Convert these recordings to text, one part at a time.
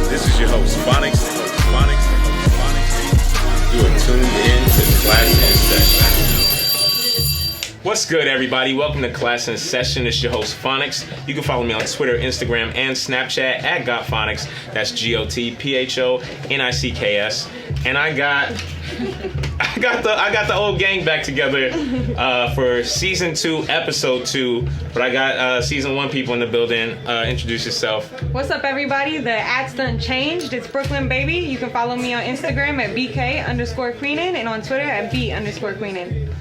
This is your host, Phonics. You are tuned in to ClassNSession. What's good, everybody? Welcome to ClassNSession. It's your host, Phonics. You can follow me on Twitter, Instagram, and Snapchat at GotPhonics. That's GOTPHONICKS. And I got the old gang back together for season 2, episode 2. But I got season 1 people in the building. Introduce yourself. What's up, everybody? The at's done changed. It's Brooklyn Baby. You can follow me on Instagram at BK_Queenan and on Twitter at B_Queenan.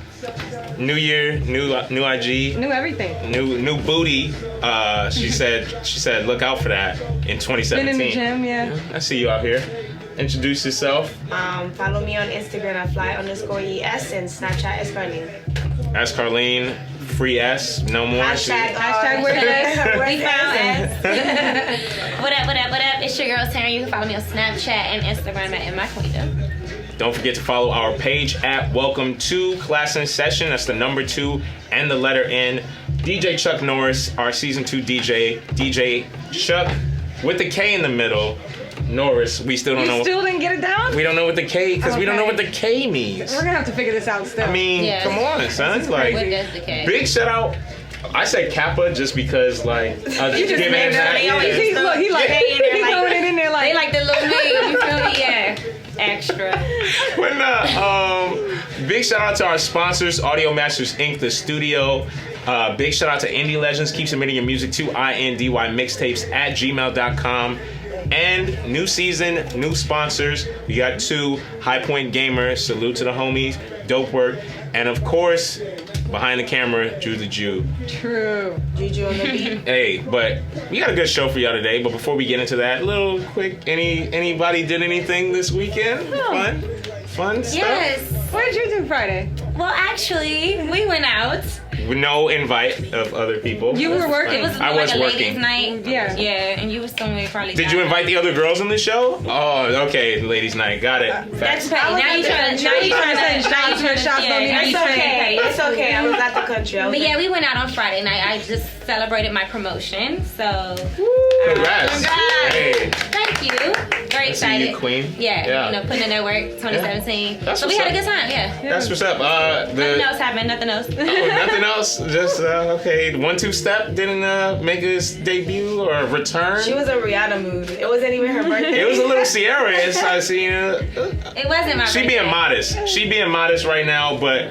New year, new IG, New everything. new booty. She said look out for that in 2017. Been in the gym, yeah. I see you out here. Introduce yourself. Follow me on Instagram at fly_ES and Snapchat as Carlene. That's Carlene. Free S. No more. Hashtag word We found S. What up? It's your girl Sarah. You can follow me on Snapchat and Instagram at MyQueen. Don't forget to follow our page at Welcome to ClassNSession. That's the number 2 and the letter N. DJ Chuck Norris, our season 2 DJ. DJ Chuck with the K in the middle. Norris, we still don't know. You still didn't get it down? We don't know what the K, because we don't know Okay. what the K means. We're gonna have to figure this out still. I mean, Yeah. come on, son. Like, What does the K? big shout out. I said Kappa just because, like, you just made that. They always He's throwing it in there like They like the little name, you feel me? Yeah. Extra. But big shout out to our sponsors, Audio Masters Inc., the studio. Big shout out to Indy Legends. Keep submitting your music to IndyMixtapes at gmail.com. And new season, new sponsors. We got 2, High Point Gamer. Salute to the homies. Dope work. And of course, behind the camera, Drew the Jew. True. Juju on the beat. Hey, but we got a good show for y'all today. But before we get into that, little quick, anybody did anything this weekend? Fun stuff? Yes. What did you do Friday? Well, actually, we went out. With no invite of other people. You were working. It was I like was a working. ladies' night. Yeah. Yeah, and you was somewhere probably. Did you invite the other girls on the show? Oh, okay, ladies' night. Got it. That's Facts. petty. Now you trying to. It's okay. I was at the country. But yeah, we went out on Friday night. I just celebrated my promotion. So. Congrats. Hey. Thank you. Very I see excited. you, queen. Yeah, you know, putting in that work, 2017. That's So we what's had a up. good time, yeah. That's what's up. Nothing else happened, nothing else. Nothing else. Just okay. 1-2 Step didn't make his debut or return. She was in Rihanna mood. It wasn't even her birthday. It was a little Sierra. I seen It wasn't my She birthday. being modest. She being modest right now, but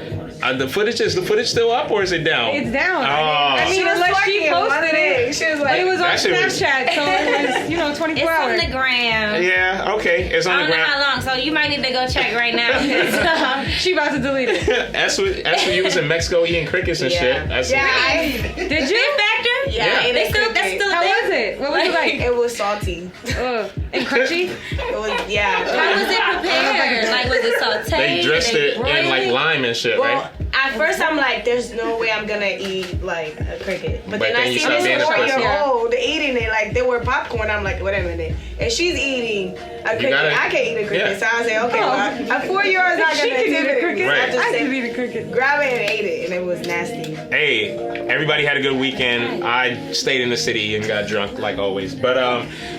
the footage still up or is it down? It's down. Oh. I mean, She was unless she twerking one posted day. it. She was But like, it was on That shit was- Snapchat, so it was, 24 It's hours. on the gram. Yeah. Okay. It's I on the don't know ground. how long, so you might need to go check right now. She about to delete it. That's when you was in Mexico eating crickets and shit. That's yeah, Did you? Factor? Yeah, it They is still, that's cricket. still a How thing. was it? What was it like? it was salty. Ugh. And crunchy? It was, How yeah. was it prepared? Like, was it sauteed? They dressed it in like broiled? lime and shit, Well, right? at first I'm like, there's no way I'm gonna eat like a cricket. But then then I you see start being this a pussy. 4-year-old eating it like they were popcorn. I'm like, wait a minute. And she's eating a cricket. gotta- I can't eat a cricket. yeah. So I say, okay, well, a 4-year-old's not She gonna could eat a intimidate me. cricket. Right. I just I could said, eat a cricket. grab it and ate it, and it was nasty. Hey, everybody had a good weekend. I stayed in the city and got drunk like always. But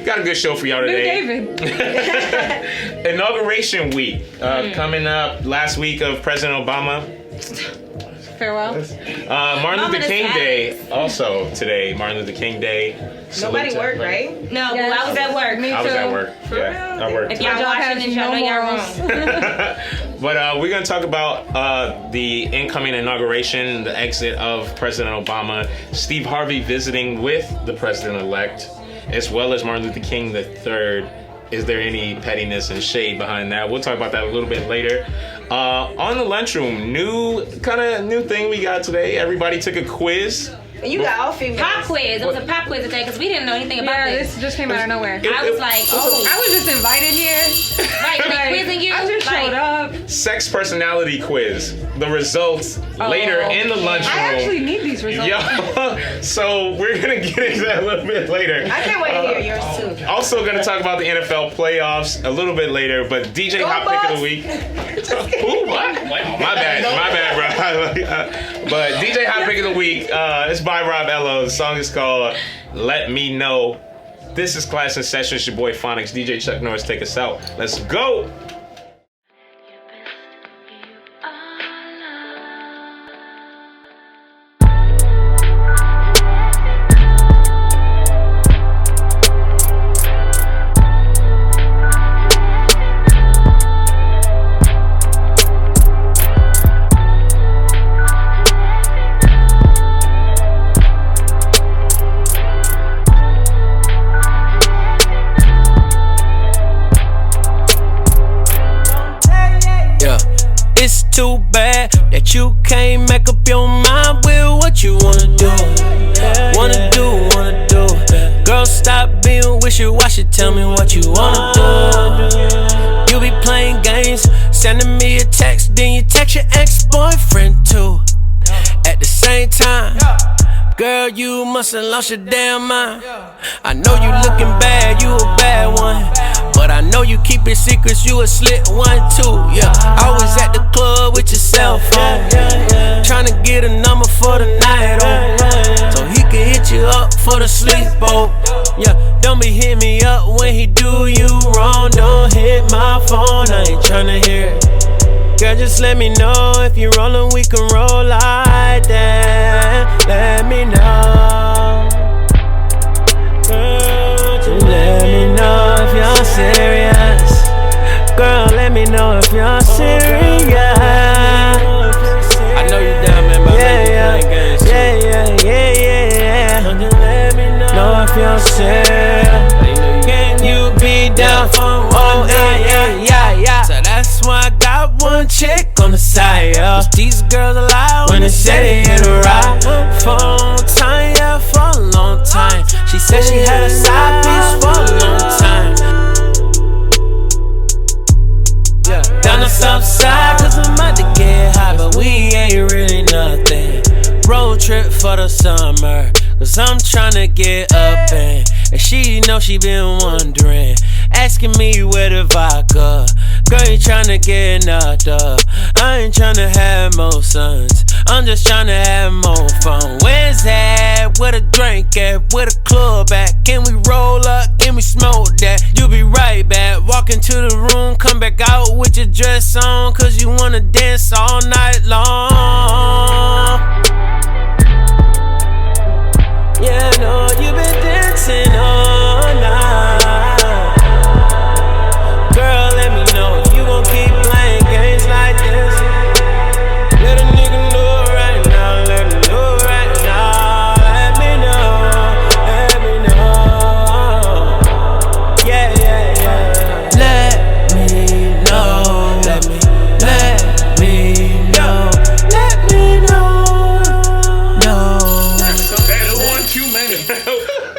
got a good show for y'all New today. David. Inauguration week coming up. Last week of President Obama. Farewell. Martin Luther Mama King is Day also today. Martin Luther King Day. Salute Nobody to worked, everybody. right? No, Yes. I was at work. Me I was too. at work. Yeah, I worked. If My y'all job watching has this, y'all no know y'all morals. wrong. But we're going to talk about the incoming inauguration, the exit of President Obama, Steve Harvey visiting with the president-elect, as well as Martin Luther King III. Is there any pettiness and shade behind that? We'll talk about that a little bit later. On the lunchroom, new thing we got today. Everybody took a quiz. And you got all females. Pop quiz. It was a pop quiz today because we didn't know anything about Yeah, this. this just came out of nowhere. I was like, oh, I was just invited here. right, they Like, quizzing you. I just like, showed up. Sex personality quiz. the results later in the lunchroom. I actually need these results. Yo, so we're gonna get into that a little bit later. I can't wait to hear yours too. Also gonna talk about the NFL playoffs a little bit later, but DJ Go Hot Pick of the Bucks! Week. Ooh, what? My bad, bro. But DJ Hot Pick of the Week, it's by Rob Ello'e. The song is called Let Me Know. This is ClassNSession. It's your boy Phonics. DJ Chuck Norris, take us out. Let's go. Too bad that you can't make up your mind with what you wanna do. Wanna do. Girl, stop being wishy-washy. Tell me what you wanna do. You be playing games, sending me a text, then you text your ex-boyfriend too. At the same time, girl, you must've lost your damn mind. I know you looking bad, you a bad one. But I know you keep it secrets, you a slit one too, yeah. Always at the club with your cell phone, tryna get a number for the night, oh, so he can hit you up for the sleep, oh, yeah. Don't be hitting me up when he do you wrong. Don't hit my phone, I ain't tryna hear it. Girl, just let me know if you rollin', we can roll like that. Let me know. Girl, let me know if you're serious. Girl, let me know if you're serious. I know you down, man, but yeah. Let me know if you're serious. Can you be down? Oh, yeah. So that's why I got one chick on the side, yeah. These girls lie when they say they hit a ride. For a long time, yeah, for a long time. She said she had a side piece for a long time. Yeah, down the south side, cause I'm about to get high, but we ain't really nothing. Road trip for the summer, cause I'm tryna get up and she know she been wondering, asking me where the vodka. Girl, you tryna get knocked up. I ain't tryna have more sons, I'm just tryna have more fun. Where's that? Where the drink at? Where the club at? Can we roll up? Can we smoke that? You be right back. Walk into the room, come back out with your dress on, cause you wanna dance all night long. Yeah, I know you been dancing all night. Girl, let me know if you gon' keep playing games like this. Let a nigga know right now, let me know right now. Let me know. Yeah. Let me know. Let me know.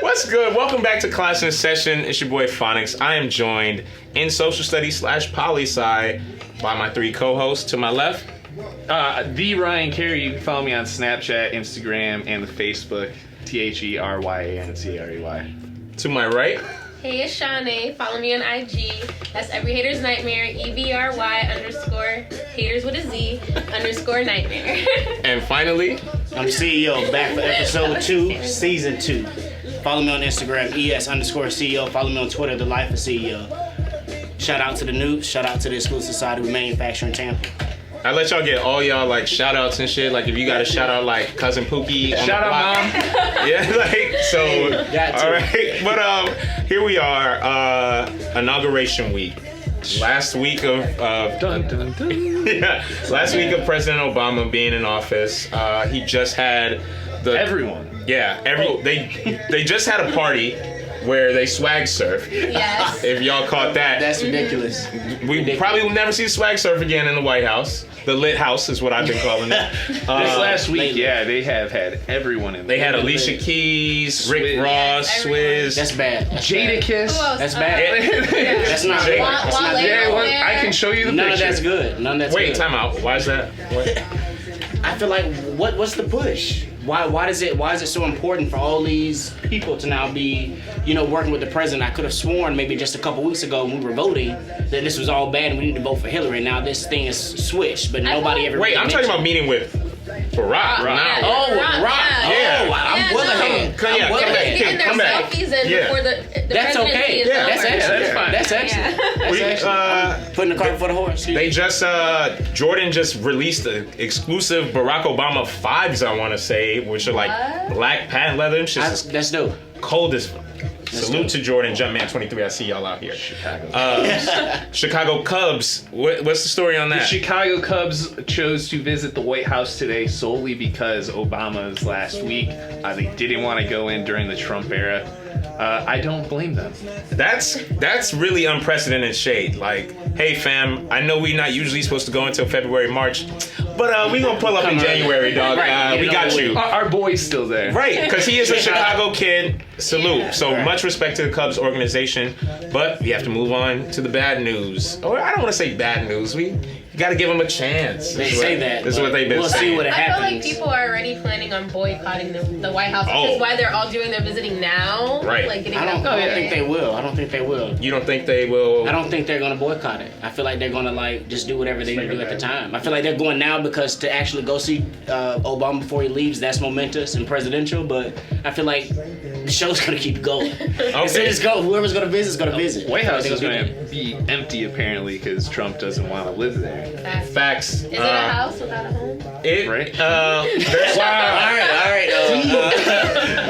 What's good? Welcome back to ClassNSession. It's your boy Phonics. I am joined in social studies / poli-sci by my 3 co-hosts. To my left, The Ryan Carey. You can follow me on Snapchat, Instagram, and the Facebook. TheRyanCarey. to my right, Hey, it's Shawnee. Follow me on IG. That's Every Hater's Nightmare. EVRY_haters with a Z _nightmare. and finally, I'm CEO, back for episode 2, season 2. Follow me on Instagram, ES_CEO. Follow me on Twitter, The Life of CEO. Shout out to the news. Shout out to the exclusive side of manufacturing Tampa. I let y'all get all y'all like shout outs and shit. Like if you got a shout out like Cousin Pookie on Shout the out, block. Mom. Yeah, like so. Got to. All right, but here we are, inauguration week. Last week of Dun, dun, dun. yeah, last week of President Obama being in office. He just had the Everyone. Yeah, they just had a party where they swag surf. Yes. If y'all caught that. That's ridiculous. We probably will never see swag surf again in the White House. The lit house is what I've been calling it. This last week, lately. yeah, they have had everyone in there. They had Alicia Keys, Rick Swizz. Ross, everyone. Swizz. That's bad. That's Jada bad. Kiss. Who else? That's bad. That's not Jada. good. That's not Wale. good. Yeah, well, there. I can show you the None picture. of that's good. None of that's Wait, good. time out. Why is that? What? I feel like what's the push? Why is it so important for all these people to now be, working with the president? I could have sworn maybe just a couple weeks ago when we were voting that this was all bad and we need to vote for Hillary. Now this thing is switched, but nobody ever. Wait, really I'm talking about mentioned- meeting with Barack now. Yeah. Oh, Rock, Rock. yeah. Oh, I'm Yeah, well no. ahead. Come- yeah, I'm well come back. ahead. Getting their Come back. selfies in Yeah. before the That's presidency okay. is Yeah. That's over. excellent. that's fine. That's excellent. That's We, excellent. Putting the cart before the horse. They just Jordan just released the exclusive Barack Obama 5s, I want to say, which are like What? black patent leather. It's just That's dope. cold as fuck. Salute dope. to Jordan, Jumpman23. I see y'all out here. Chicago Cubs. What's the story on The that? Chicago Cubs chose to visit the White House today solely because Obama's last week. They didn't want to go in during the Trump era. I don't blame them. That's really unprecedented shade. Like, hey fam, I know we're not usually supposed to go until February, March, but we gonna pull up in January, dog. Right, We get it got over you. with. Our boy's still there. Right, because he is a Chicago kid. Salute. Yeah. So much respect to the Cubs organization, but we have to move on to the bad news. Or I don't want to say bad news. We got to give them a chance. They say that. This is what they've been We'll saying. see what I feel happens. like people are already planning on boycotting the White House, which Oh. is why they're all doing their visiting now. Right. Like getting I don't think they will. I don't think they will. You don't think they will? I don't think they're gonna boycott it. I feel like they're gonna just do whatever they do at the time. I feel like they're going now because to actually go see Obama before he leaves, that's momentous and presidential. But I feel like the show's gonna keep going. So just go. Whoever's gonna visit is gonna visit. White House They're is gonna going do to be empty apparently because Trump doesn't want to live there. Facts. Is it a house without a home? Right. There's, All right.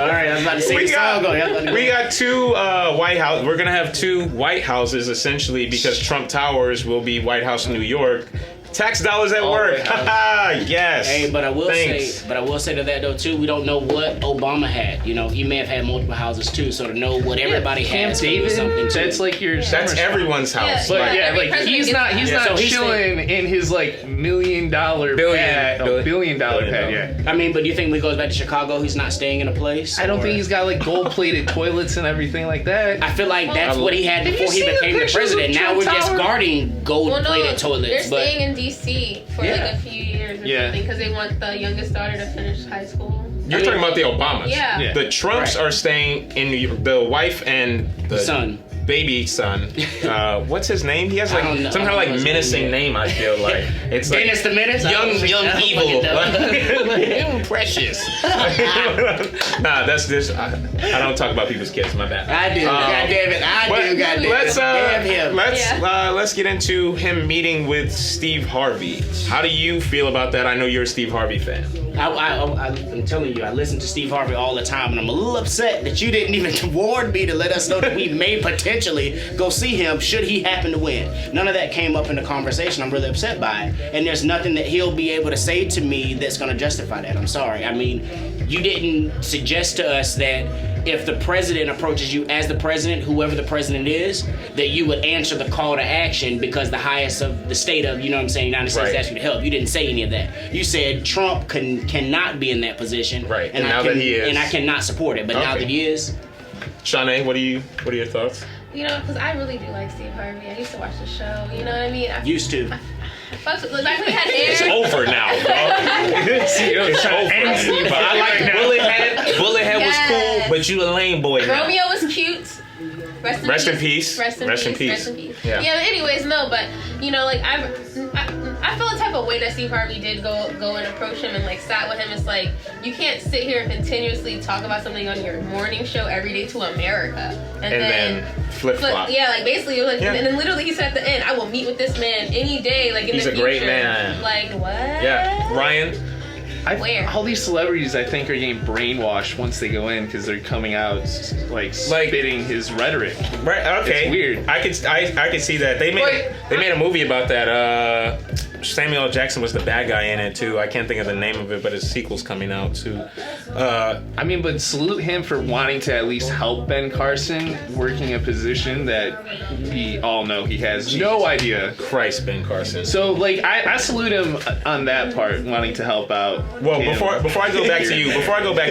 All right. I was about to say We the song. got, we got two White House. We're gonna have two White Houses essentially because Trump Towers will be White House New York. Tax dollars at work. Haha, yes. Hey, but I will Thanks. say to that though too, we don't know what Obama had. He may have had multiple houses too. So to know what everybody Camp has could be David. something too. That's like your. That's summer everyone's house. But Yeah, yeah, every like president he's gets not that. he's Yeah. not So he's chilling in his like $1 million pad, billion dollar pad. Yeah. I mean, but do you think when he goes back to Chicago, he's not staying in a place? I don't Or- think he's got like gold plated toilets and everything like that. I feel like that's what he had Have you before he seen the became the pictures of president. Now Trump we're just Tower? guarding Well, no, gold-plated they're toilets. But staying in D.C. for like Yeah. a few years or Yeah. something because they want the youngest daughter to finish high school. You're talking about the Obamas. Yeah. Yeah. The Trumps Right. are staying in New York. The wife and the son. baby son. What's his name? He has I don't know. some kind I of don't know his menacing name name. I feel like it's like Dennis the Menace? young I evil. don't know. Precious. Nah, that's this. I don't talk about people's kids. My bad. I do. God damn it. I But do. God damn it. let's Damn him. let's get into him meeting with Steve Harvey. How do you feel about that? I know you're a Steve Harvey fan. I'm telling you, I listen to Steve Harvey all the time, and I'm a little upset that you didn't even warn me to let us know that we may potentially go see him should he happen to win. None of that came up in the conversation. I'm really upset by it, and there's nothing that he'll be able to say to me that's going to justify that. I'm sorry. I mean, you didn't suggest to us that if the president approaches you as the president, whoever the president is, that you would answer the call to action because the highest of the state of, United States Right. asked you to help. You didn't say any of that. You said Trump cannot be in that position. Right. And now that he is. And I cannot support it. But now Okay. that he is, Shanae, what are your thoughts? Because I really do like Steve Harvey. I used to watch the show. You know what I mean? used to. Like when he had It's hair. over now, bro. It's over. But I like Bullethead. Bullethead was Yes. cool, but you a lame boy now. Romeo was cute. Rest in peace. Rest in peace. Yeah. Yeah. Anyways, no, but I feel the type of way that Steve Harvey did go and approach him and sat with him. It's like you can't sit here and continuously talk about something on your morning show every day to America and then flip flop. Yeah, basically, Yeah. and then literally he said at the end, "I will meet with this man any day, in He's the a future." great man. Like what? Yeah, Ryan. Where? All these celebrities, I think, are getting brainwashed once they go in because they're coming out like spitting his rhetoric. Right? Okay. It's weird. I could see that. They made a movie about that. Samuel L. Jackson was the bad guy in it too. I can't think of the name of it, but his sequel's coming out too. I mean, but salute him for wanting to at least help Ben Carson, working a position that we all know he has no idea. Christ, Ben Carson. So, like, I salute him on that part, wanting to help out. Well, him. before I go back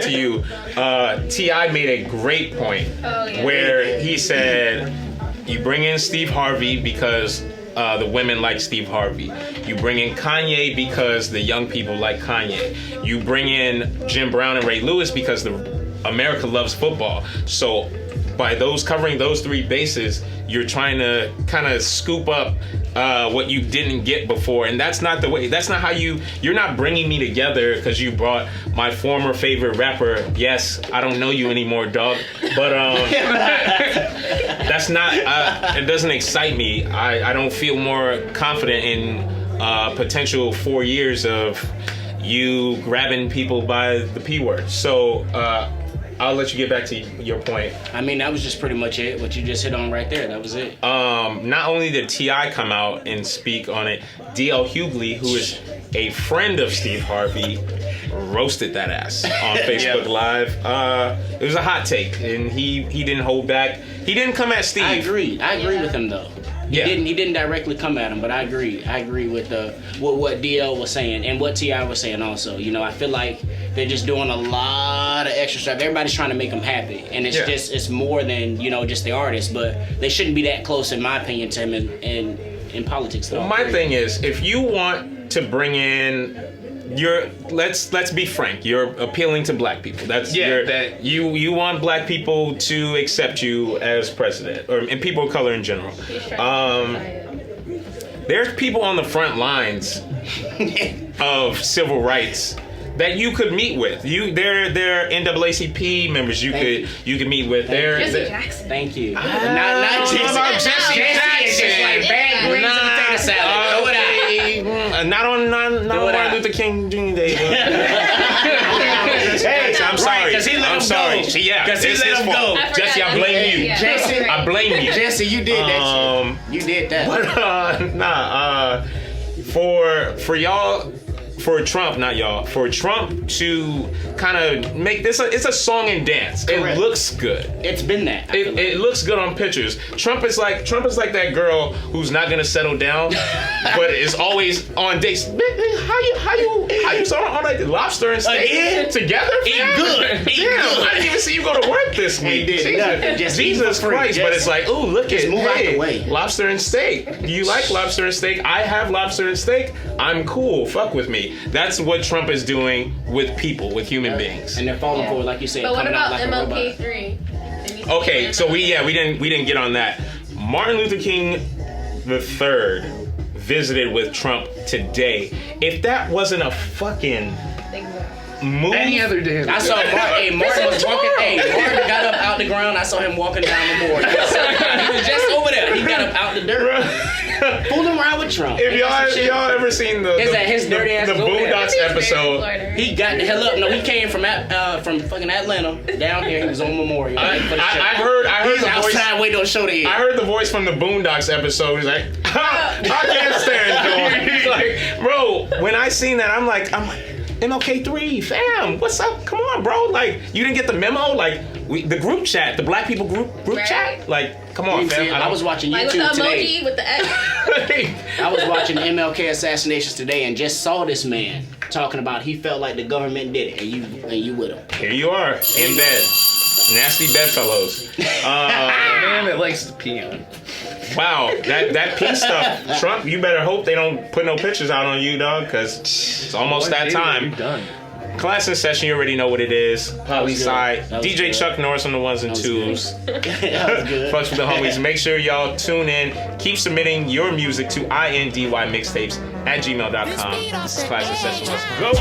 to you, T.I. made a great point where he said, you bring in Steve Harvey because the women like Steve Harvey. You bring in Kanye because the young people like Kanye. You bring in Jim Brown and Ray Lewis because America loves football. So by covering those three bases, you're trying to kind of scoop up what you didn't get before, and that's not the way. That's not how you're not bringing me together because you brought my former favorite rapper. Yes, I don't know you anymore, dog, but that's not. It doesn't excite me. I don't feel more confident in potential 4 years of you grabbing people by the P word. So I'll let you get back to your point. I mean, that was just pretty much it. What you just hit on right there. That was it. Not only did T.I. come out and speak on it, D.L. Hughley, who is a friend of Steve Harvey, roasted that ass on Facebook Live. It was a hot take, and he didn't hold back. He didn't come at Steve. I agree with him though. He didn't directly come at him, but I agree with what DL was saying and what T.I. was saying also. You know, I feel like they're just doing a lot of extra stuff. Everybody's trying to make them happy, and it's more than, you know, just the artist. But they shouldn't be that close, in my opinion, to him in politics. Though. Well, my thing is, if you want to bring in let's be frank. You're appealing to black people. You want black people to accept you as president, and people of color in general. There's people on the front lines of civil rights that you could meet with. They're NAACP members. You could meet with. Jesse Jackson. Thank you. Not Jesse Jackson. Like bad greens and potato salad. Throw it out. Not on Martin Luther King Jr. Day. I'm sorry. Because he let him go. Because he let him go. Jesse, I blame you. Jesse, I blame you. Jesse, you did that shit. You did that. But for y'all. For Trump to kind of make this, it's a song and dance. Correct. It looks good. It's been that. It looks good on pictures. Trump is like that girl who's not gonna settle down, but is always on dates. How you on like lobster and steak together? Eat good. Damn, I didn't even see you go to work this week. Jesus Christ! But it's like, ooh, look at move out the way. Lobster and steak. You like lobster and steak? I have lobster and steak. I'm cool. Fuck with me. That's what Trump is doing with people, with human beings. And they're falling for it, like you said. But what about like MLK3? Okay, so we didn't get on that. Martin Luther King III visited with Trump today. If that wasn't a fucking move, any other day. I saw Martin was walking. Martin got up out the ground. I saw him walking down the board. He was just over there. He got up out the dirt. Fooling around with Trump. If y'all ever seen the Boondocks episode, he got the hell up. No, he came from fucking Atlanta down here. He was on Memorial. I heard He's the voice. outside waiting to show the. I heard the voice from the Boondocks episode. He's like, I can't stand. He's like, bro. When I seen that, I'm like. MLK3, fam, what's up? Come on, bro. Like, you didn't get the memo? Like, the group chat, the black people group chat? Like, come on, fam. I was watching YouTube with the today. emoji, with the X. I was watching MLK assassinations today and just saw this man talking about he felt like the government did it, and you with him. Here you are, in bed. Nasty bedfellows. Man that likes to pee on. Wow, that pee stuff, Trump, you better hope they don't put no pictures out on you, dog, because it's almost that time. ClassNSession, you already know what it is. Poli-sci, DJ good. Chuck Norris on the ones and twos. Fucks with the homies. Make sure y'all tune in. Keep submitting your music to IndyMixtapes at gmail.com. This is ClassNSession. Let's go.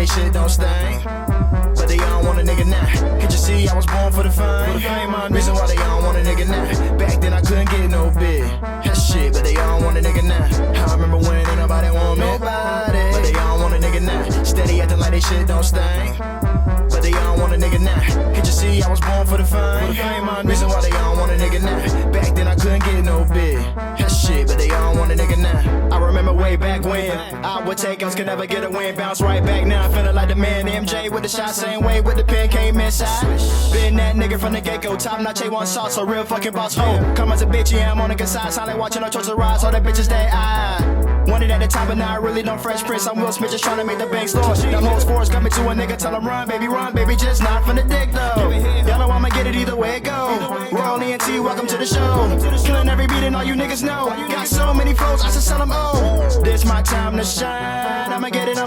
Shit don't sting, but they don't want a nigga now. now. Can't you see I was born for the fame? Reason why they all want a nigga now. Back then I couldn't get no bid. That shit, but they all want a nigga now. I remember when ain't nobody want me. But they all want a nigga now. Steady acting like they shit don't stink. But they all want a nigga now. Can't you see I was born for the fame? Reason why they all want a nigga now. Back then I couldn't get no bid. That shit, but they all want a nigga now. I remember way back when I would take us, could never get a win. Bounce right back now, feeling like the man. MJ with the shot, same way with the pen, came inside. Been that nigga from the get-go, top notch A1 sauce, a real fucking boss. Oh, come as a bitch, yeah, I'm on the good side. Silent watching no choice to rise, all the bitches that I wanted at the top, but now I really don't Fresh Prince. I'm Will Smith, just trying to make the banks lord. Them hoes force coming to a nigga, tell him run, baby, just not from the dick though. Y'all know I'ma get it either way it go. Roll ENT, welcome to the show. Killing every beat and all you niggas know. Got so many flows, I should sell them all. This my time to shine. I'ma get it.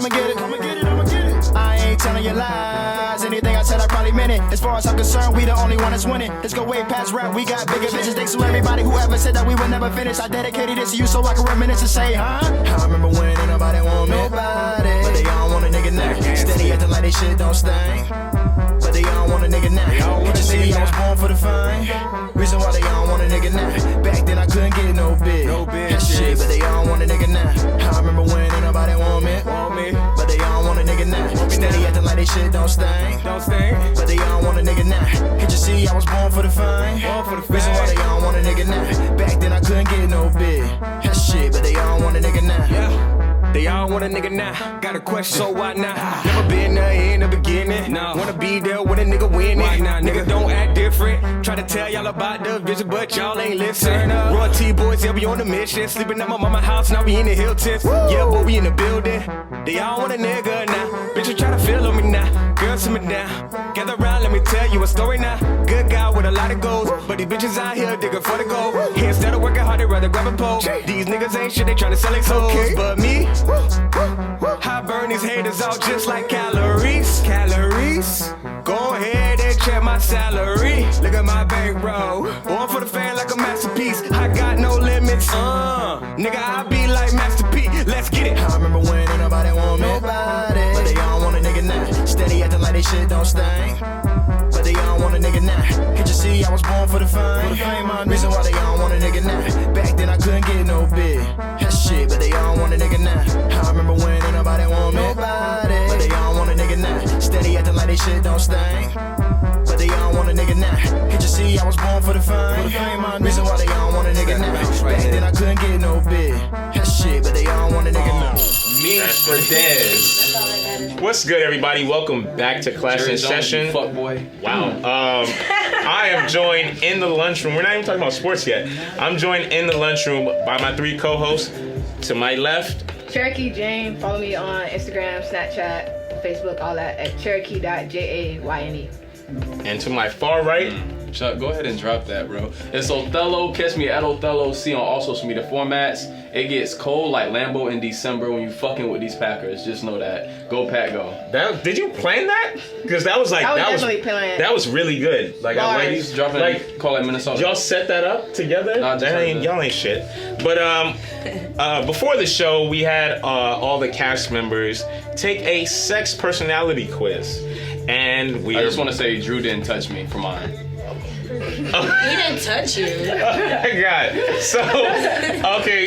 I ain't telling you lies. Anything I said, I probably meant it. As far as I'm concerned, we the only one that's winning. Let's go way past rap. We got bigger visions. Thanks to everybody who ever said that we would never finish. I dedicated this to you so I can reminisce and say, huh? I remember when ain't nobody want me. But they all want a nigga now. Steady acting like they shit don't stink. But they all want a nigga now. Can't you see I was born for the fame? Reason why they all want a nigga now. Back then I couldn't get no bid. That shit, but they all want a nigga now. I remember when ain't nobody want me. But they all want a nigga now. Steady acting like they shit don't stink. But they all want a nigga now. Can't you see I was born for the fame? Reason why they all want a nigga now. Back then I couldn't get no bid. That shit, but they all want a nigga now. Yeah. They all want a nigga now. Got a question, so why not? Never been there in the beginning. No. Wanna be there when a nigga winning. Why not, nigga? Don't act different. Try to tell y'all about the vision, but y'all ain't listen. Royalty boys, yeah, we on the mission. Sleeping at my mama's house, now we in the Hiltons. Yeah, boy, we in the building. They all want a nigga now. Bitches try to feel on me now. Girls, sit me down. Gather around, let me tell you a story now. Good guy with a lot of goals, but these bitches out here digging for the gold. Instead of working hard, they rather grab a pole. These niggas ain't shit, they tryna sell their souls. But me, I burn these haters out just like calories. Go ahead and check my salary. Look at my bankroll. Born for the fan like a masterpiece. I got no limits. Nigga, I be like Master P. Let's get it. I remember when ain't nobody want me. But they all want a nigga now. Steady acting like they shit don't stink. But they all want a nigga now. Can't you see I was born for the fame? Reason why they all want a nigga now. Back then I couldn't get no bid. That shit, but they all want a nigga now. I remember when ain't nobody want me. But they all want a nigga now. Steady acting like they shit don't stink. But they all want a nigga now. Can't you see I was born for the fame? Reason why they all want a nigga now. Back then I couldn't get no bid. That shit, but they all want a nigga now. Me for Dez. What's good, everybody? Welcome back to ClassNSession. Fuck boy. Wow. I am joined in the lunchroom. We're not even talking about sports yet. I'm joined in the lunchroom by my three co-hosts. To my left, Cherokee Jane. Follow me on Instagram, Snapchat, Facebook, all that at cherokee.jayne. and to my far right, Chuck, go ahead and drop that, bro. It's Othello. Catch me at Othello. See on all social media formats. It gets cold like Lambeau in December when you fucking with these Packers. Just know that. Go Pack, go. did you plan that? Because that was definitely planned. That was really good. Like Bars. ladies Dropping like call it Minnesota. y'all set that up together. Nah, Y'all ain't shit. But before the show, we had all the cast members take a sex personality quiz, and I just want to say Drew didn't touch me for mine. He didn't touch you. Oh my God.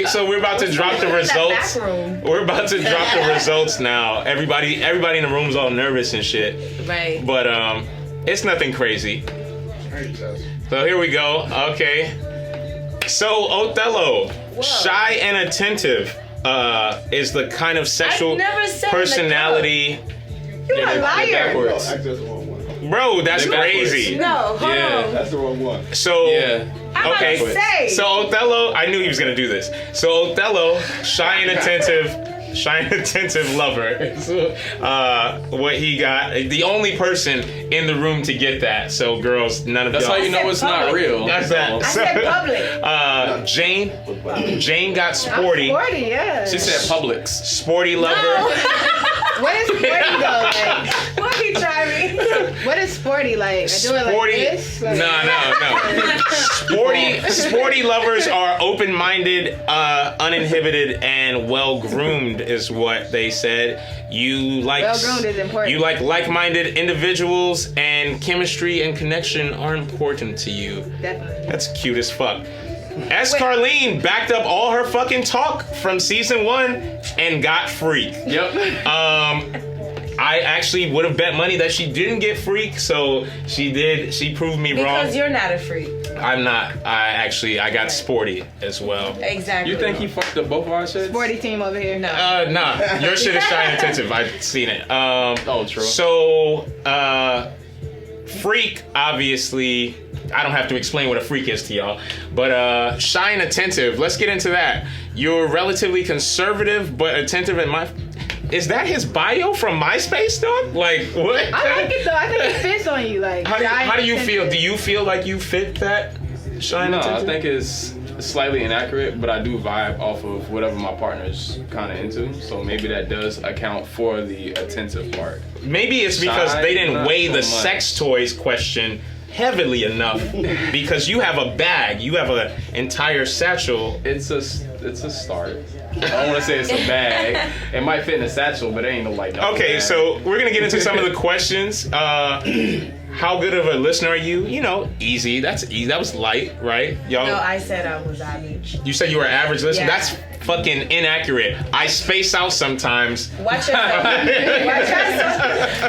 So we're about to drop the results. We're about to drop the results now. Everybody in the room's all nervous and shit. Right. But it's nothing crazy. So here we go. Okay. So Othello, shy and attentive, is the kind of sexual personality. You're a liar. Bro, that's crazy. No, hold on. That's the wrong one. So I'm about to say. So Othello, I knew he was gonna do this. So Othello, shy and attentive lover. What he got, the only person in the room to get that. So girls, none of That's y'all. how you know it's not real. That's that. I said public. Jane got sporty. Sporty, yeah. She said Publix. Sporty lover. What is sporty though? Like, what he try me? What is sporty like? I do it like Sporty. this? Like, No. Sporty lovers are open-minded, uninhibited, and well-groomed is what they said. You like Well-groomed is important. You like like-minded individuals, and chemistry and connection are important to you. Definitely. That's cute as fuck. S. Carlene backed up all her fucking talk from season 1 and got freak. Yep. I actually would have bet money that she didn't get freak, so she did. She proved me wrong. Because you're not a freak. I'm not. I got sporty as well. Exactly. You think he fucked up both of our shits? Sporty team over here. No. Nah. Your shit is shine intensive. I've seen it. Oh, true. So, freak, obviously, I don't have to explain what a freak is to y'all, but shine attentive. Let's get into that. You're relatively conservative, but attentive in my... Is that his bio from MySpace, dog? Like, what? I like it though. I think it fits on you. Like, How do you feel? Do you feel like you fit that? Shine No, attentive? I think it's slightly inaccurate, but I do vibe off of whatever my partner's kind of into. So maybe that does account for the attentive part. Maybe it's because Shine, they didn't not weigh so the much. sex toys question heavily enough because you have a bag. You have an entire satchel. It's a start. I don't want to say it's a bag. It might fit in a satchel, but it ain't no like. Okay, bag. so we're gonna get into some of the questions. How good of a listener are you? You know, easy. That's easy. That was light, right? Y'all. No, I said I was average. You said you were an average listener. Yeah. That's fucking inaccurate. I space out sometimes. Watch yourself.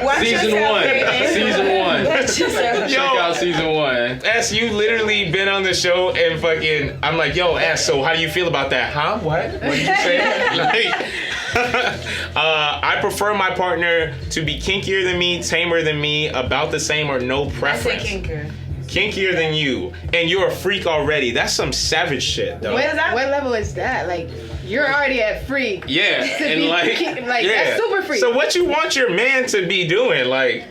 Watch Season yourself, 1. baby. Season 1. Watch yourself. Yo. Check out season 1. S, you literally been on the show and fucking, I'm like, yo, S, so how do you feel about that? Huh? What? What did you say? Like, I prefer my partner to be kinkier than me, tamer than me, about the same or no I said preference. kinker. Kinkier than you, and you're a freak already. That's some savage shit, though. What level is that? Like, you're already at freak. Yeah, To and be like, yeah. that's super freak. So what you want your man to be doing? Like,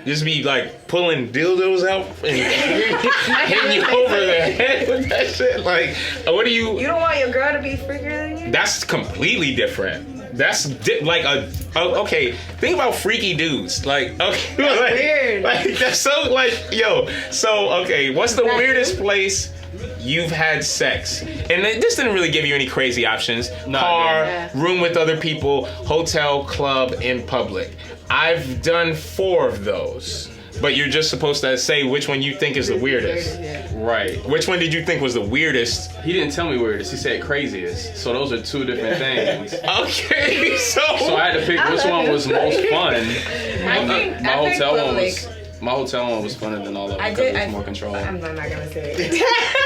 just be like pulling dildos out and hitting you over the head with that shit? Like, what do you... You don't want your girl to be freakier than you? That's completely different. That's like okay. Think about freaky dudes. Like, okay, That's like, weird. Like that's so like, yo. So okay, what's the weirdest place you've had sex? And this didn't really give you any crazy options. No, Car, yeah. room with other people, hotel, club, in public. I've done 4 of those. But you're just supposed to say which one you think is the weirdest. Yeah. Right. Which one did you think was the weirdest? He didn't tell me weirdest. He said craziest. So those are 2 different things. Okay, so I had to pick which one was most fun. I think public. My hotel one was funner than all of them I because did. it was more control. I'm not gonna say it.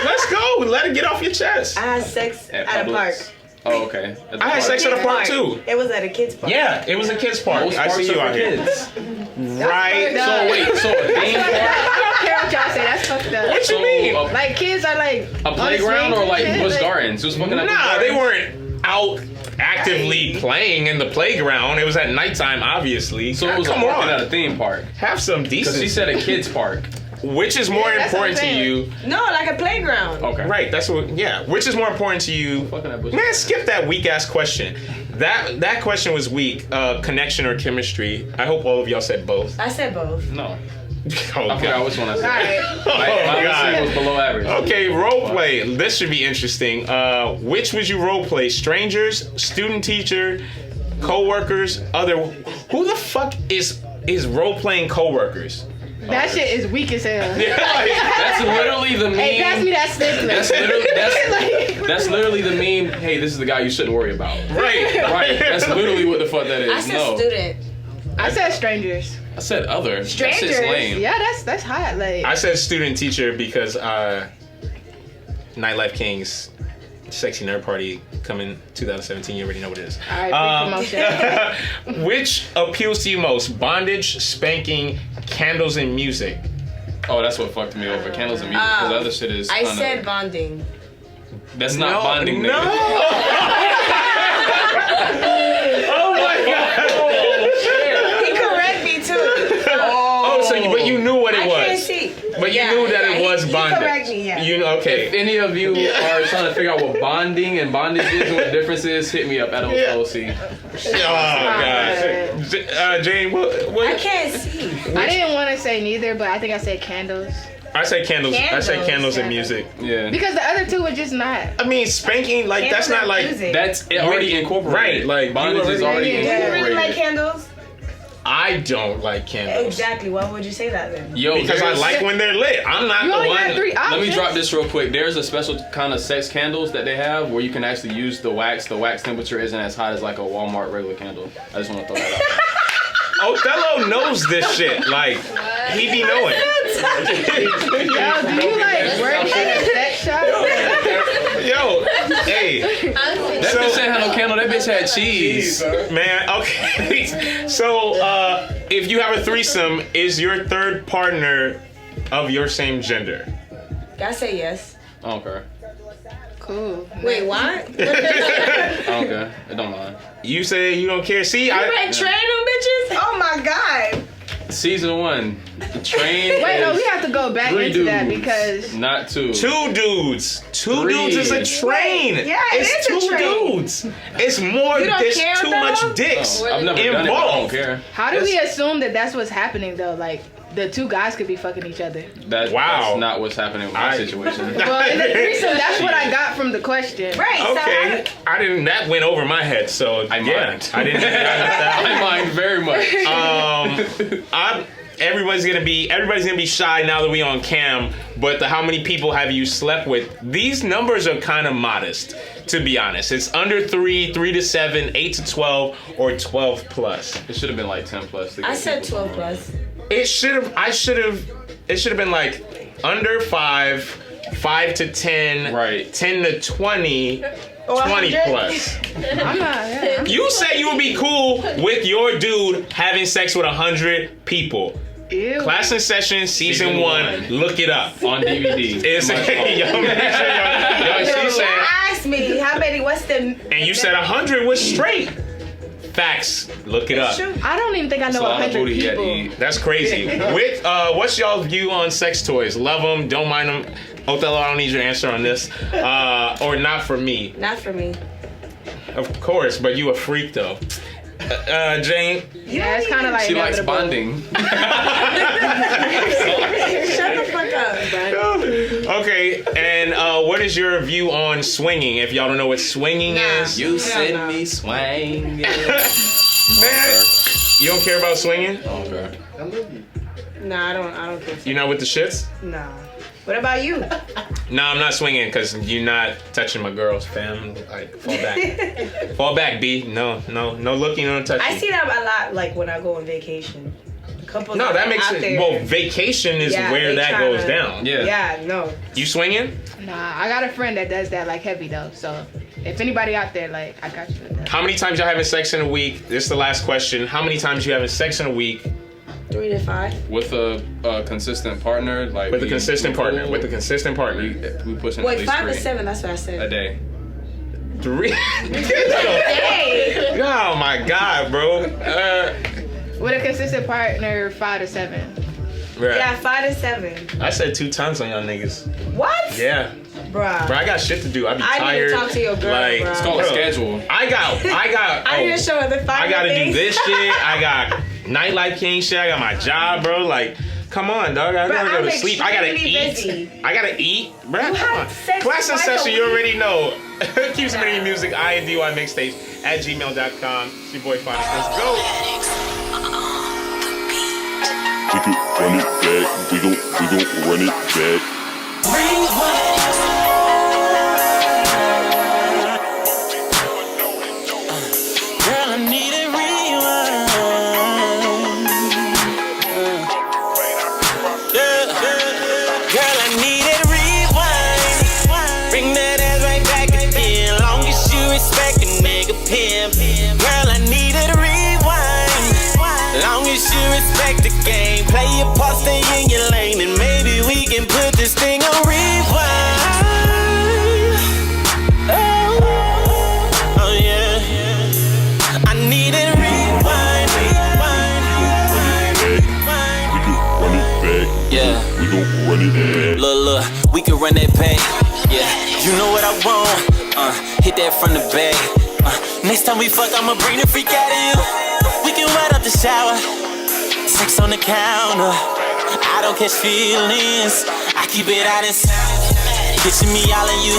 let's go. Let it get off your chest. I had sex at a Publix. park. Oh, okay. At the I had park. sex at a park too. It was at a kid's park. Yeah, it was a kids park. Most I parks see you are out for here. kids. Right. So wait, so a theme park? I don't care what y'all say. That's fucked up. What you mean? Like, kids are like A playground or like Busch Busch Gardens? It was fucking at Busch Nah, they Gardens? weren't out actively playing in the playground. It was at nighttime, obviously. So it was Come working at a on. theme park. Have some Because she decency. said a kids park. Which is more Yeah, that's what I'm important to saying. you? No, like a playground. Okay. Right, that's what, yeah. Which is more important to you? Fucking at Busch Man, Gardens. skip that weak ass question. That question was weak. Connection or chemistry. I hope all of y'all said both. I said both. No. Oh, I forgot God. which one I said. Alright. My God. listening was below average. Okay, role play. This should be interesting. Which would you role play? Strangers, student teacher, co-workers, other... Who the fuck is role playing co-workers? That shit is weak as hell. That's literally the meme. Hey, pass me that stick. That's literally the meme. Hey, this is the guy you shouldn't worry about. Right. Right. That's literally what the fuck that is. I said No. student. I said strangers. I said other. Strangers. That shit's lame. Yeah, that's hot. Like, I said student teacher because Nightlife Kings Sexy Nerd Party coming 2017. You already know what it is. all right, free promotion. Which appeals to you most? Bondage, spanking, candles, and music. Oh, that's what fucked me over. Candles and music. Because the other shit is. I said bonding. That's not bonding. No. Nigga. Oh my God. He correct me too. Oh, so but you knew what it I was. can't see. But you knew that it was bondage. He correct me, yeah. You okay? If any of you are trying to figure out what bonding and bondage is and what the difference is, hit me up at OC. Oh God. Jane, what? I can't see. I didn't want to say neither, but I think I said candles. I say candles. I say candles and music. Yeah. Because the other two were just not. I mean, spanking, like, that's not like... That's already incorporated. Right, like, bondage is already Do you incorporated. really like candles? I don't like candles. Exactly. Why would you say that then? Yo, Because I like when they're lit. I'm not You the only one... got 3 options. Let me drop this real quick. There's a special kind of sex candles that they have where you can actually use the wax. The wax temperature isn't as hot as like a Walmart regular candle. I just want to throw that out there. Othello knows this shit. Like, he be knowing. Yo, do you like work at a sex shop? Yo, hey. That bitch ain't had no candle. That bitch had cheese. Man, okay. So, if you have a threesome, is your third partner of your same gender? I say yes. I don't care. Cool. Wait, what? I don't care. It don't mind. You say you don't care. See, You been train them bitches? Oh my god. Season 1. The train. Wait, no, is we have to go back 3 into that dudes, because not 2. 2 dudes. 2 3. dudes is a train. Yeah, it it's is a 2 train. dudes. It's more. You don't There's care, too though? much dicks I've never done it, but I don't involved. care. how do we assume that that's what's happening though? Like the 2 guys could be fucking each other. That's not what's happening with my situation. Well, in the threesome, that's what I got from the question. Right. Okay, I didn't. That went over my head. So I mind. I didn't. I mind very much. Everybody's gonna be shy now that we on cam. But how many people have you slept with? These numbers are kind of modest, to be honest. It's under 3, 3 to 7, 8 to 12, or 12 plus. It should have been like 10 plus. To I get said people 12 plus. It should have. It should have been like under 5, 5 to 10, Right. 10 to 20, Or 20 100. plus. I'm not. Yeah. You said you would be cool with your dude having sex with 100 people. Ew. ClassNSession season 1. Look it up. on DVD. It's yo, make sure yo, she said, Ask me how many. What's the? and you said 100 was straight. Facts. Look it up. I don't even think I know a lot of 100 booty he had to people. eat. That's crazy. With what's y'all's view on sex toys? Love them, don't mind them. Othello, I don't need your answer on this. Or not for me. Not for me. Of course, but you a freak though. Jane. Yeah, it's kind of like She likes inevitable. bonding. Shut the fuck up. Okay, and what is your view on swinging? If y'all don't know what swinging is, You send me swinging. man, you don't care about swinging? Okay. Nah, I don't think so. You not with the shits? Nah. What about you? Nah, I'm not swinging because you're not touching my girls, fam. Like, fall back. Fall back, B. No looking, no touching. I see that a lot, like when I go on vacation. Couples No, that are makes out sense. there. Well, vacation is Yeah, where they that tryna- goes down. Yeah. Yeah, no. You swinging? Nah, I got a friend that does that like heavy though. So if anybody out there, like, I got you with that. How many times y'all having sex in a week? This is the last question. How many times you having sex in a week 3 to 5. With a consistent partner, like with a we- consistent we partner? cool. With a consistent partner. we pushing at Wait, least 5 to 3 7. That's what I said. a day. 3? Hey. Oh my God, bro. With a consistent partner, 5 to 7. Bruh. Yeah, 5 to 7. I said 2 times on y'all niggas. What? Yeah. Bruh. Bro, I got shit to do. I be I tired. need to talk to your girl, like, bro. It's called a schedule. I got. I need to show her the 5 I gotta do things. this shit. I got nightlife king shit. I got my job, bro. Like, come on, dog. I gotta go I'm to sleep. I gotta extremely eat. busy. I gotta eat, bro. You Come have on. sex Class and twice a session, you week. already know. Keep submitting music. IndyMixtapes @gmail.com. It's your boy Phonics. Let's go. We can run it back. We gon' run it back. Girl, I need a rewind. Girl, I need a rewind. Bring that ass right back again. Long as you respect a nigga pimp. Girl, I need a rewind. Long as you respect the game. Play your part, stay in your lane, and maybe we can put this thing on rewind. Oh yeah. I need a rewind. We can run it back. Yeah. We gon' run it back. Look, we can run that back. Yeah, you know what I want. Hit that from the back. Next time we fuck, I'ma bring the freak out of you. We can ride up the shower, sex on the counter. I I don't catch feelings. I keep it out inside. Picture me all in you,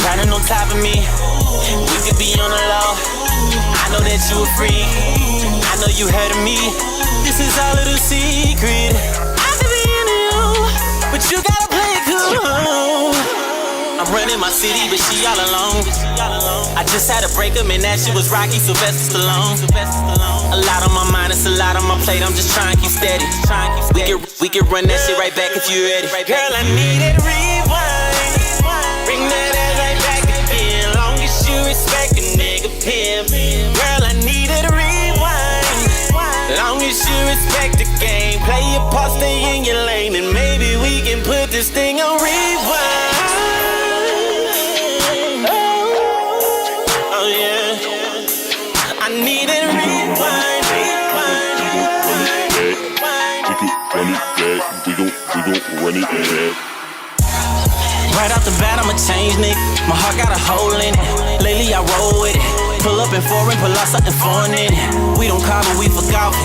grinding on top of me. We could be on the low. I know that you a freak. I know you heard of me. This is our little secret. I could be into you, but you gotta play it cool. I'm running my city, but she all alone. I just had a breakup, and that shit was Rocky Sylvester Stallone. A lot on my mind, it's a lot on my plate. I'm just trying to keep steady. We can run that shit right back if you ready. Girl, I need it rewind. Bring that ass right back again. Long as you respect a nigga pimp. Girl, I need it rewind. Long as you respect the game. Play your part, stay in your lane, and maybe we can put this thing on rewind. Oh yeah, I need it rewind. We don't run it back. Right off the bat, I'm a change nigga. My heart got a hole in it. Lately, I roll with it. Pull up in foreign, pull out something foreign in it. We don't call, but we forgot it.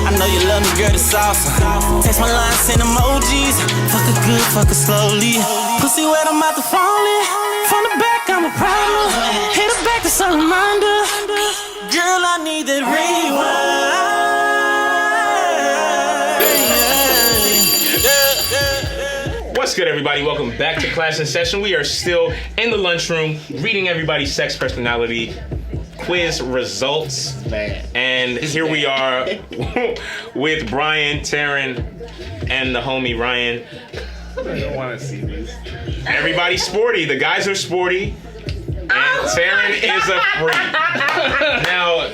I know you love me, girl, it's awesome. Text my line, send emojis. Fuck her good, fuck her slowly. Pussy wet, I'm out to falling. From the back, I'm a problem. Hit her back, that's all I'm under. Girl, I need that rewind. What's good, everybody? Welcome back to ClassNSession. We are still in the lunchroom reading everybody's sex personality quiz results. And here we are with Brian, Taryn, and the homie Ryan. I don't want to see these. Everybody's sporty. The guys are sporty. And Taryn is a freak. Now,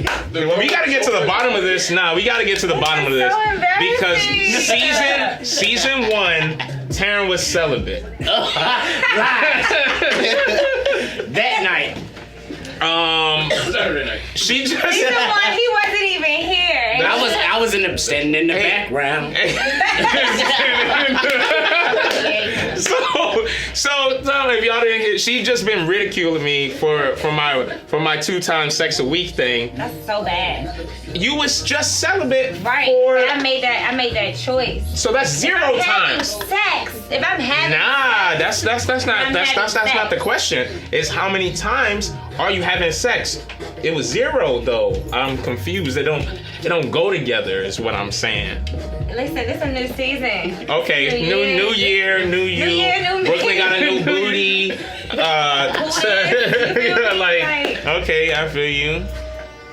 we got to get to the bottom of this. We got to get to the bottom of this. Because season 1, Taryn was celibate. That night. Saturday night. She just. Season 1, he wasn't even here. I was standing in the background. So if y'all didn't hear, she just been ridiculing me for my 2 times sex a week thing. That's so bad. You was just celibate, right? I made that choice. So that's 0 times. Sex. If I'm having that's not the question. It's how many times are you having sex? It was 0 though. I'm confused. They don't go together. Is what I'm saying. Listen, this is a new season. Okay, new year, new you. New year, new me. Brooklyn got a new booty. Okay, I feel you.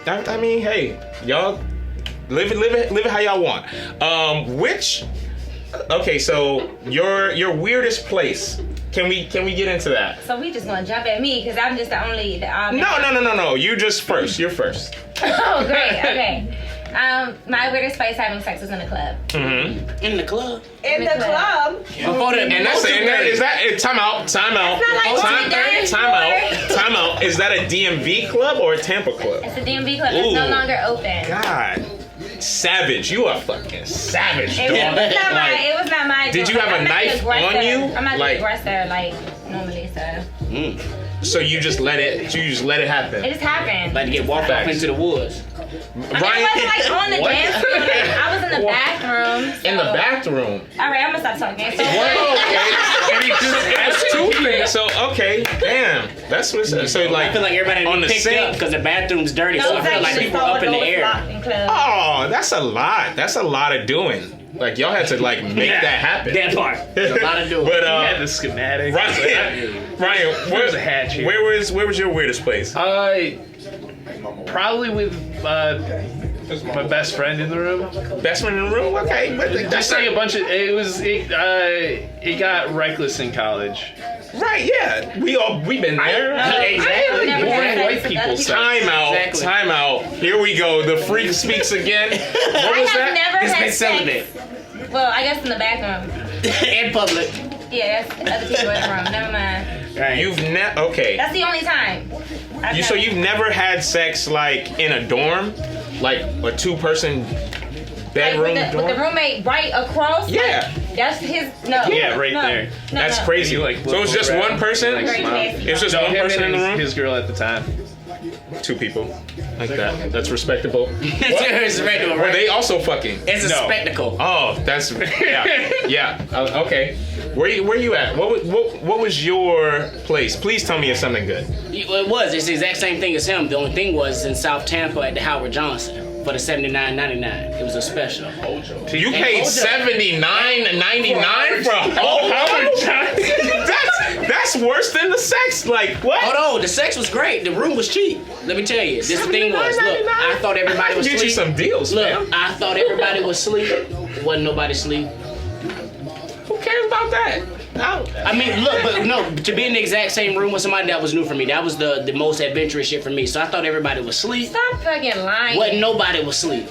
I mean, hey, y'all live it how y'all want. Okay, so your weirdest place. Can we get into that? So we just gonna jump at me because I'm just the only. No. You just first. You're first. Oh, great. Okay. My weirdest place having sex was in the club. Mm-hmm. In the club. In the club. Time out. Time out. Is that a DMV club or a Tampa club? It's a DMV club. It's no longer open. God. Savage. You are fucking savage, dog. It was not my Did you have a knife on you? I'm not the aggressor normally, so. So you just let it happen. It just happened. Like to get walked off into the woods. I wasn't on the dance floor. I was in the bathroom. So. In the bathroom. All right, I'm gonna stop talking. So that's 2 things. So okay, damn, that's what. So like, I feel like everybody on the picked sink up because the bathroom's dirty. So I feel like people up in the air. Oh, that's a lot. That's a lot of doing. Like y'all had to make that happen. That part. There's a lot of doing. But You had the schematic. Ryan, where's a hatch here? Where was your weirdest place? Probably with my best friend in the room. Best friend in the room? Okay, but Just like a bunch of. It got reckless in college. Right, yeah. We've been there. Exactly. Boring white people sex. Time out. Here we go. The freak speaks again. What was that? Never It's had been sex. celibate. Well, I guess in the bathroom. In public. Yeah, that's other people in the room. Never mind. Right. You've okay. That's the only time. So you've never had sex in a dorm, like a 2-person bedroom with dorm? the roommate right across. Yeah. That's his. No. Yeah, right there. That's crazy. So it's just one person. It was just one person in the room. His girl at the time. 2 people like that. That's respectable. It's regular, Were right? they also fucking? It's a spectacle. Oh, that's yeah. Okay. Where you at? What was your place? Please tell me it's something good. It was. It's the exact same thing as him. The only thing was in South Tampa at the Howard Johnson for the $79.99. It was a special. You paid $79.99 for a whole Howard Johnson? That's worse than the sex. Like what? Hold on, the sex was great. The room was cheap. Let me tell you. This thing was. Look, I thought everybody was get asleep. you some deals, Look, man. I thought everybody was asleep. Wasn't nobody asleep. Who cares about that? I mean, look, but no, to be in the exact same room with somebody, that was new for me. That was the most adventurous shit for me. So I thought everybody was asleep. Stop fucking lying. Wasn't nobody was asleep.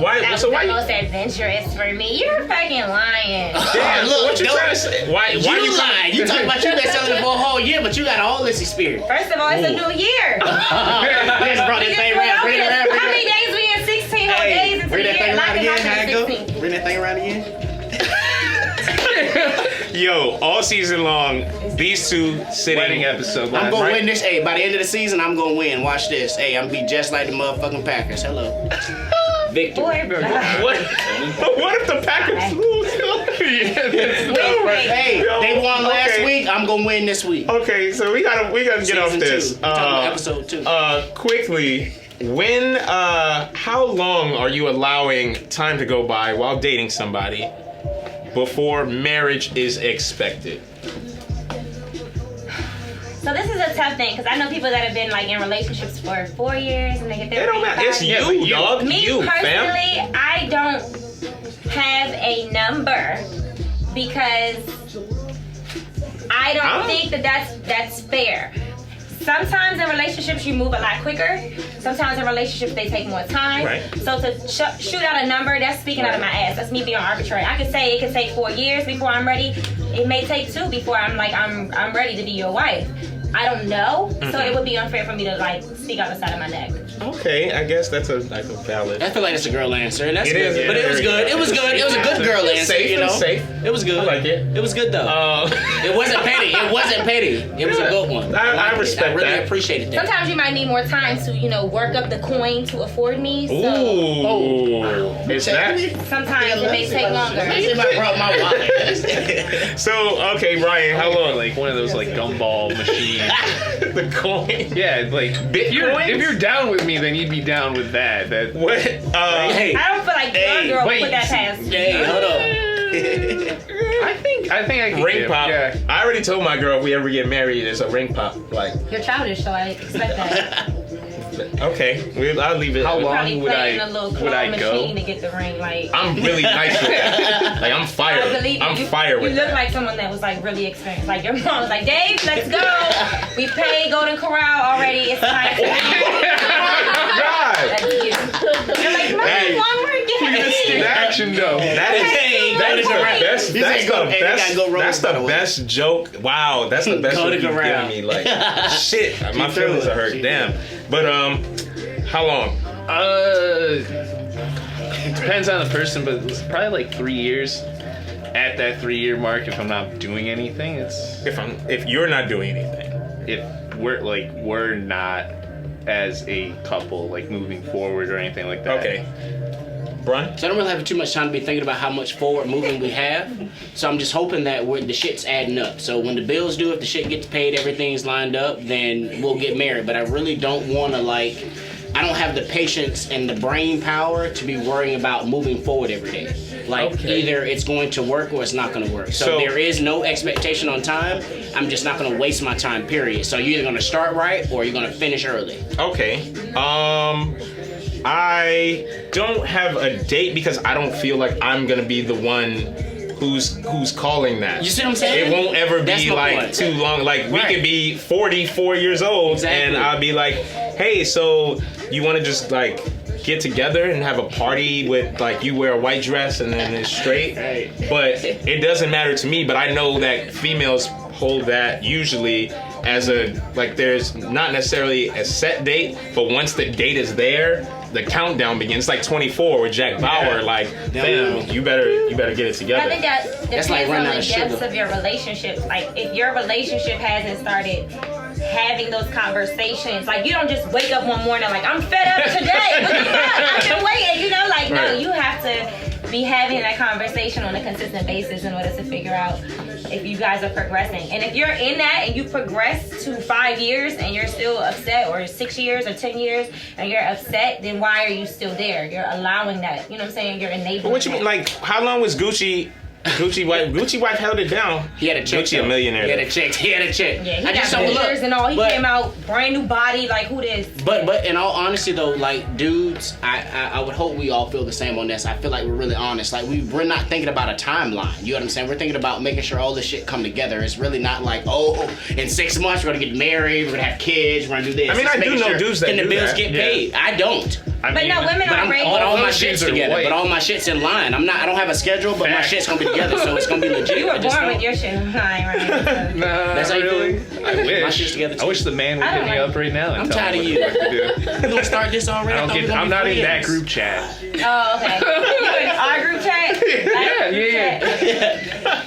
Why? That was So the why? most adventurous for me. You're fucking lying. Damn, Look, what you don't- trying to say? Why You lying. You talking about you been selling it for a whole year, but you got all this experience. First of all, it's a new year. Let's brought We this just thing went around. over Bring it this. around. How many days we in? 16 whole days into the Bring that thing year. around Knocking again. off How it the go? 16th. Bring that thing around again. Yo, all season long, these two sitting. Wedding episode. I'm gonna Right. win this. Hey, by the end of the season, I'm gonna win. Watch this. Hey, I'm gonna be just like the motherfucking Packers. Hello. Victor. What? What if the Packers lose? Hey, they won last Okay. week. I'm gonna win this week. Okay, so we gotta get off Season this. 2. We're talking about episode 2. Quickly, when how long are you allowing time to go by while dating somebody before marriage is expected? So this is a tough thing because I know people that have been like in relationships for 4 years and they get their It don't matter. It's you, dog. Me You, personally, fam. I don't have a number because I don't think that's fair. Sometimes in relationships you move a lot quicker. Sometimes in relationships they take more time. Right. So to shoot out a number, that's speaking out of my ass. That's me being arbitrary. I could say it could take 4 years before I'm ready. It may take 2 before I'm ready to be your wife. I don't know. So it would be unfair for me to like speak out the side of my neck. Okay, I guess that's a valid. I feel like that's a girl answer, and that's It good. is, But it was good. It was good. It was a good girl It's answer. safe, You know, it's safe. It was good. I like it. It was good though. It wasn't petty. It wasn't petty. It was a good one. I liked it. respect I really that. appreciated that. Sometimes you might need more time to, work up the coin to afford me. So Ooh, is that? sometimes it may take longer. If I brought my wallet. So okay, Ryan, how long? Like one of those like gumball machines. The coin. Yeah, like if you're down with me, then you'd be down with that. What? Hey, I don't feel like your girl would put that past. hey, hold on. I think I can ring give, pop. Yeah. I already told my girl if we ever get married, it's a ring pop. Like, You're childish, so I expect that. okay, I'll leave it. How long Probably would playing a little claw I go? machine to get the ring. Like I'm really nice with that. Like, I'm fire. I believe you. I'm fire with You look that. like someone that was like really experienced. Like your mom was like, Dave, let's go. We paid Golden Corral already. It's time to God. That's you. You're like, Hey. one more game. Action though. That is the best. You That's said go- the hey, they gotta best. go roll, That's by the the way. best joke. Wow, that's the best Go joke to you've given Corral. me. Like, shit, my threw feelings it. are hurt. She Damn. But how long? It depends on the person, but it's probably like 3 years. At that 3-year mark, if I'm not doing anything, it's If you're not doing anything. if we're not as a couple like moving forward or anything like that. Okay. Brian? So I don't really have too much time to be thinking about how much forward moving we have. So I'm just hoping that the shit's adding up. So when the bills due, if the shit gets paid, everything's lined up, then we'll get married. But I really don't want to I don't have the patience and the brain power to be worrying about moving forward every day. Either it's going to work or it's not going to work. So there is no expectation on time. I'm just not going to waste my time, period. So you're either going to start right or you're going to finish early. Okay. I don't have a date because I don't feel like I'm gonna be the one who's calling that. You see what I'm saying? It won't ever That's be my like point. too long. Like we Right. could be 44 years old Exactly. and I'll be like, hey, so you want to just like get together and have a party with like you wear a white dress and then it's straight. Right. But it doesn't matter to me. But I know that females hold that usually as there's not necessarily a set date, but once the date is there, the countdown begins. It's like 24 with Jack Bauer. Yeah. Like, damn, you better get it together. I think that depends like running on out the of depths sugar. of your relationship. Like if your relationship hasn't started having those conversations. Like, you don't just wake up one morning like, I'm fed up today. What the fuck? I've been waiting, you know? Like, no, you have to be having that conversation on a consistent basis in order to figure out if you guys are progressing. And if you're in that and you progress to 5 years and you're still upset, or 6 years or 10 years and you're upset, then why are you still there? You're allowing that. You know what I'm saying? You're enabling. But what you mean? Like, how long was Gucci wife held it down? He had a check. Gucci a millionaire. He had a check. Yeah, he got years and all. He came out brand new body. Like, who this? But in all honesty though, like, dudes, I would hope we all feel the same on this. I feel like we're really honest. Like, we're not thinking about a timeline. You know what I'm saying? We're thinking about making sure all this shit come together. It's really not like, oh, in 6 months we're gonna get married, we're gonna have kids, we're gonna do this. I mean, I do know dudes that can do the bills that. get paid? I don't. But no, women are great. But all my shit's together. But all my shit's in line. I don't have a schedule, but my shit's gonna be together, so it's gonna be legit. You were born with your shit in line, right? So. Nah, That's how you really. feel? I wish. My shit's together too. I wish the man would hit me up right now and I'm tell tired me of what you. the fuck to do. You gonna start this already? I'm not in that group chat. Oh, okay. You in our group chat? Yeah.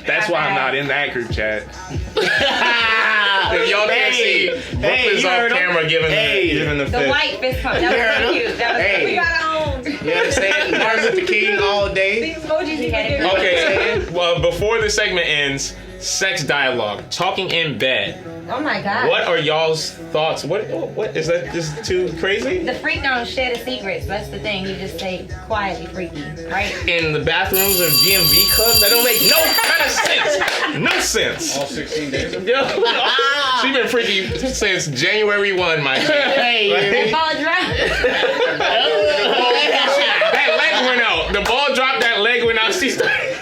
That's why I'm not in that group chat. If y'all can't see, Brooklyn's off camera giving the The fist. white fist pump. That was so cute. That was we got our own. You understand? Martin Luther King all day. These emojis you had it. Okay, well, before the segment ends, sex dialogue, talking in bed. Oh my God. What are y'all's thoughts? What is that? Just too crazy? The freak don't share the secrets. That's the thing. You just stay quietly freaky, right? In the bathrooms of DMV clubs, that don't make no kind of sense. No sense. All 16 days. She been freaky since January 1, my G. The ball dropped. That leg went out. The ball dropped. That leg went out. She started.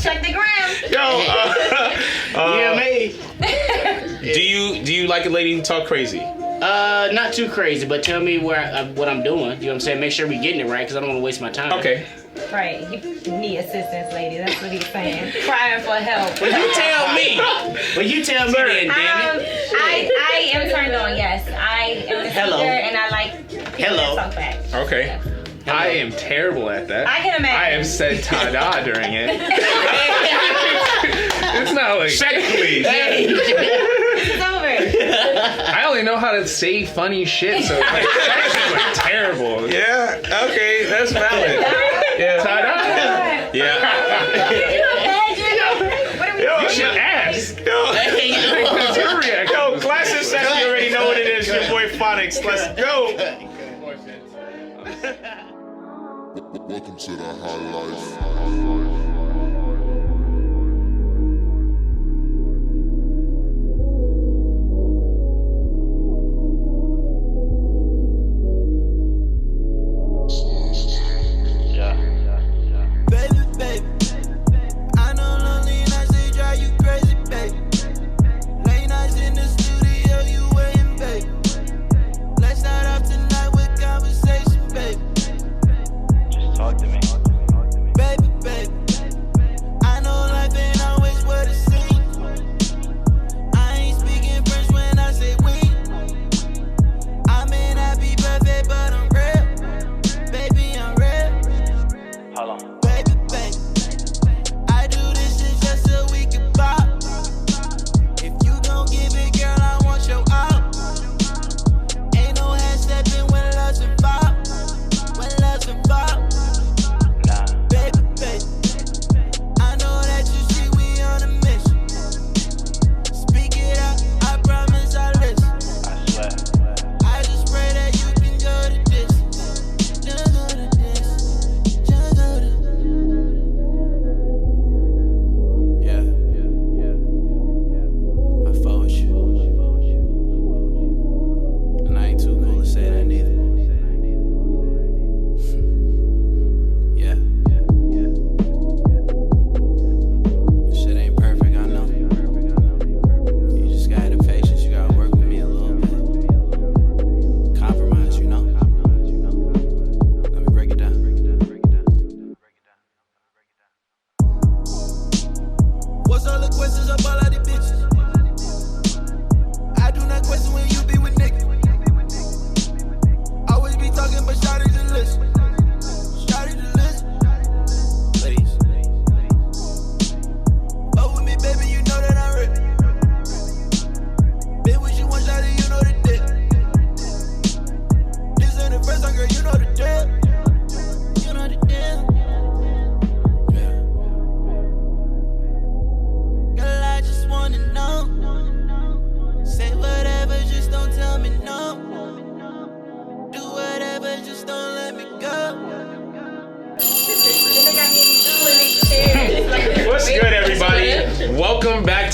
Check the gram. Yo. Yeah, me. Do you like a lady who talk crazy? Not too crazy, but tell me what I'm doing. You know what I'm saying? Make sure we getting it right, because I don't want to waste my time. Okay. Right. You need assistance, lady. That's what he's saying. Crying for help. Well, you tell me. Well, you tell me then, damn it. I am turned on, yes. I am a Hello. speaker, and I like people Hello. that talk back. Okay. I am terrible at that. I can imagine. I have said ta-da during it. It's not like... Check, please. It's over. I only know how to say funny shit, so like, that's like terrible. Yeah, okay, that's valid. Yeah. Ta-da. Yeah. You should ask. Yo, your reaction. Yo, ClassNSession, you already know what it is. Your boy Phonics. Let's go. Welcome to the high life. Talk to me. Baby, baby.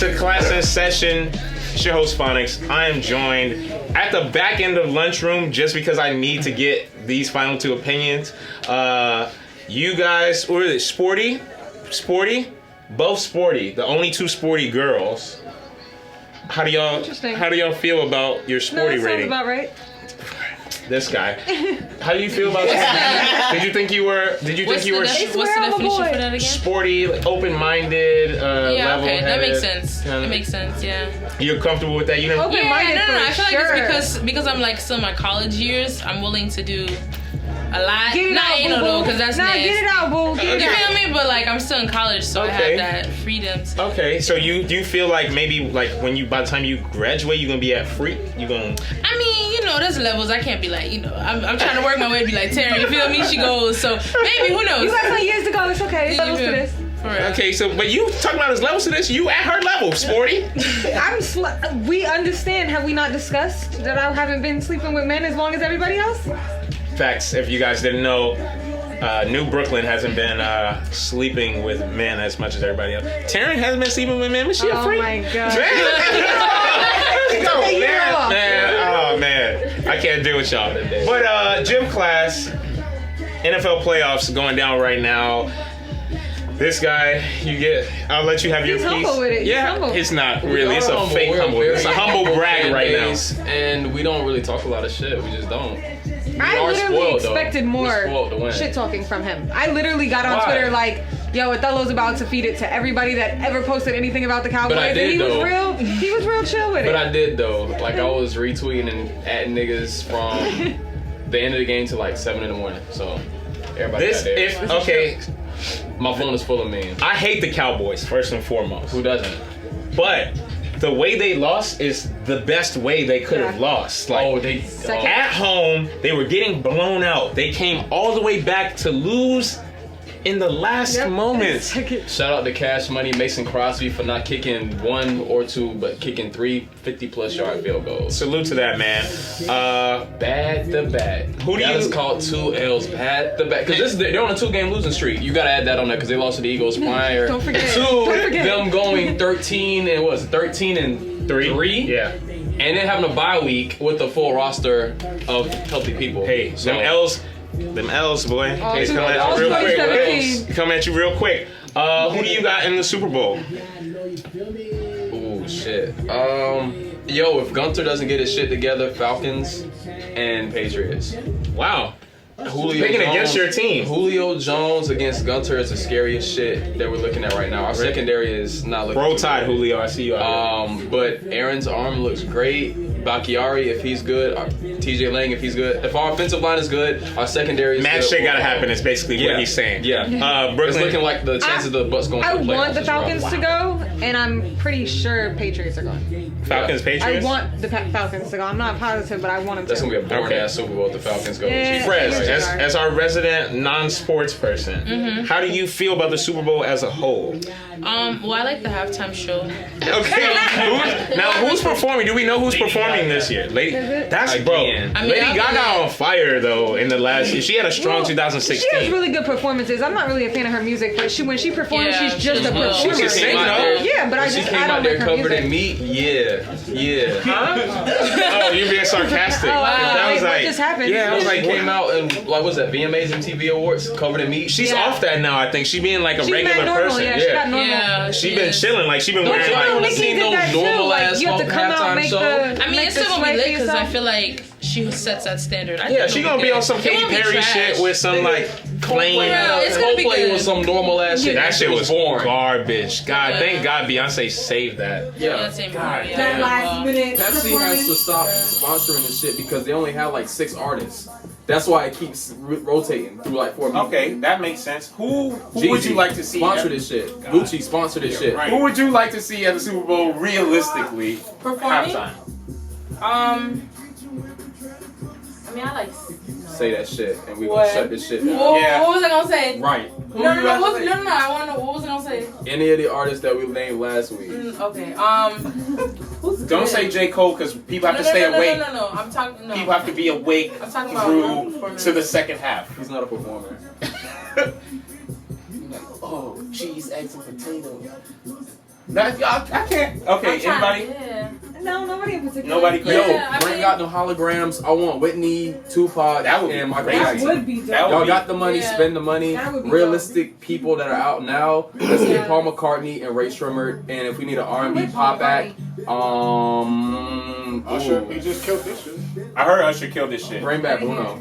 to ClassNSession. It's your host Phonics. I am joined at the back end of lunchroom just because I need to get these final two opinions. You guys, what is it? Sporty? Both sporty. The only two sporty girls. How do y'all feel about your sporty that rating? Sounds about right. This guy. How do you feel about that? Did you think you were? What's the definition for that again? Sporty, open-minded, yeah, level-headed? Okay, that makes sense. It makes sense. Yeah. You're comfortable with that? You never. Open-minded. Yeah, no. I feel sure. like it's because I'm like still in my college years. I'm willing to do a lot. Get it out, boo. Because that's nasty. Get it out, boo. You feel me? But like I'm still in college, so I have that freedom. So. Okay, so do you feel like maybe like when by the time you graduate, you're gonna be at free? You gonna? I mean, there's levels. I can't be like, I'm trying to work my way to be like Terry. You feel me? She goes. So maybe who knows? You got some years to go. It's okay. There's levels to this. Okay, so but you talking about his levels to this? You at her level, sporty? We understand. Have we not discussed that I haven't been sleeping with men as long as everybody else? Facts. If you guys didn't know, New Brooklyn hasn't been sleeping with men as much as everybody else. Taryn hasn't been sleeping with men, but she a freak. Oh my god. Oh man, I can't deal with y'all. But gym class, NFL playoffs going down right now. This guy, I'll let you have your piece. He's humble with it. Yeah, it's not really. It's a fake humble. It's a humble brag right now. And we don't really talk a lot of shit. We just don't. I literally expected more shit talking from him. I literally got on Twitter like, yo, Othello's about to feed it to everybody that ever posted anything about the Cowboys. But I did, and he was real chill with it. But I did though. Like I was retweeting and adding niggas from the end of the game to like 7 in the morning. So everybody got there. My phone is full of memes. I hate the Cowboys, first and foremost. Who doesn't? But the way they lost is the best way they could have lost. Like, at home, they were getting blown out. They came all the way back to lose in the last moments. Shout out to Cash Money, Mason Crosby for not kicking 1 or 2, but kicking 3 50-plus yard field goals. Salute to that, man. Bad to bad. Who do That you is called 2 L's. Bad to bad. Because they're on a 2-game losing streak. You got to add that on there because they lost to the Eagles prior. Don't forget. Them going 13 and 3. Yeah. And then having a bye week with a full roster of healthy people. Hey, them L's, boy. Hey, come at you real quick. Who do you got in the Super Bowl? Ooh, shit. Yo, if Gunter doesn't get his shit together, Falcons and Patriots. Wow. Julio Picking Jones, against your team. Julio Jones against Gunter is the scariest shit that we're looking at right now. Our secondary is not looking Roll Tide, Julio. I see you out here. But Aaron's arm looks great. Bakhtiari, if he's good. TJ Lang, if he's good. If our offensive line is good, our secondary is Mad good. shit gotta happen is basically what he's saying. Yeah. Brooklyn. It's looking like the chances of the Bucks going to the playoffs. I want the Falcons to go, and I'm pretty sure Patriots are going. Falcons, Patriots? I want the Falcons to go. I'm not positive, but I want them to. That's going to be a boring-ass Super Bowl if the Falcons go. Yeah. Fred, as our resident non-sports person, how do you feel about the Super Bowl as a whole? Well, I like the halftime show. Okay. Who's performing? Do we know who's performing this year? Lady Gaga on fire though in the last year. She had a strong 2016. She has really good performances. I'm not really a fan of her music, but when she performs, she's just a performer. She can sing, though. Yeah, but I came out there covered in meat. Yeah. Huh? Oh, you're being sarcastic. That was like, what just happened? Yeah, I was like, came out and like, what's that? VMAs, MTV Awards, covered in meat. She's off that now. I think she's being like a regular person. Yeah, she got normal. Yeah, she been chilling. Like she been wearing like. I seen those normal ass you have to come out, make the. I mean, it's still gonna be lit because I feel like she sets that standard. She gonna be on some Katy Perry shit with some like plain. It's gonna be good. With some normal ass shit. That shit was garbage. God, thank God Beyonce saved that. Pepsi has to stop sponsoring this shit because they only have like 6 artists. That's why it keeps rotating through like 4 people. Okay, that makes sense. Who would you like to see sponsor this shit? Gucci sponsor this shit. Right. Who would you like to see at the Super Bowl realistically? Performing? Halftime. I mean, I like. Say that shit, and we gonna shut this shit down. What was I gonna say? Right. No. I want to know. What was I gonna say? Any of the artists that we named last week. Okay. Don't say J. Cole because people have to stay awake. No. I'm talking. No. People have to be awake I'm talking through to the second half. He's not a performer. Oh, cheese, eggs, and potatoes. I can't. Okay, anybody? Yeah. No, nobody in particular. Nobody. Yeah, bring out the holograms. I want Whitney, Tupac, and Michael That Jackson. would be dope. Y'all got the money, spend the money. That would be Realistic people that are out now. Let's get Paul McCartney and Ray Shrimmer. And if we need an R&B pop act, Usher, he just killed this shit. I heard Usher killed this shit. Bring back Bruno.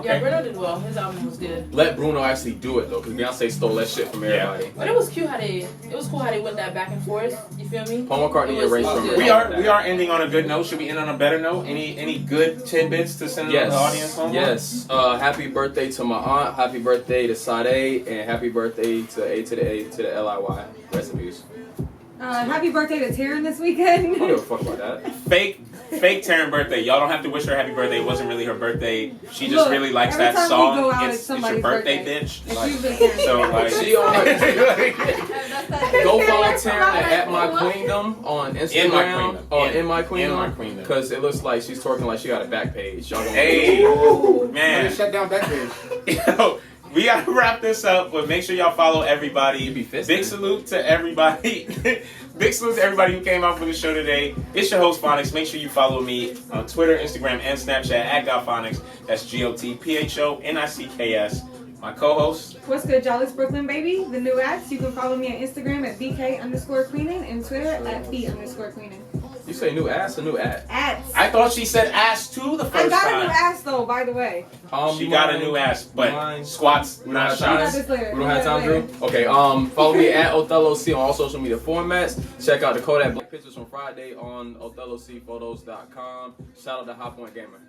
Yeah, Bruno did well. His album was good. Let Bruno actually do it though, because Beyonce stole that shit from everybody. But it was cute how it was cool how they went that back and forth. You feel me? Paul McCartney and Ray Shrimmer. We are ending on a good note. Should we end on a better note? Any good tidbits to send the audience home? Yes. Happy birthday to my aunt. Happy birthday to Sade, and happy birthday to A to the Liy. Recipes. Happy birthday to Taryn this weekend. I don't give a fuck about that. Fake Taryn birthday. Y'all don't have to wish her happy birthday. It wasn't really her birthday. She just really likes that song. It's your birthday, bitch. So like, she on go follow Taryn at My Queendom on Instagram. In My Queendom. Because it looks like she's twerking like she got a back page. Y'all gonna man. Shut down back page. Yo, we gotta wrap this up, but make sure y'all follow everybody. Big salute to everybody. Big salute to everybody who came out for the show today. It's your host, Phonics. Make sure you follow me on Twitter, Instagram, and Snapchat at GotPhonics. That's GOTPHONICKS. My co-host. What's good, y'all? It's Brooklyn Baby, the new ads. You can follow me on Instagram at BK_Queenan and Twitter at B_Queenan. You say new ass or new ad? Ads. I thought she said ass too the first time. I got a new ass though, by the way. She got a new ass, but squats, not shots. We don't have time, Drew? Okay, follow me at Othello C on all social media formats. Check out the Kodak Black pictures from Friday on OthelloCphotos.com. Shout out to High Point Gamer.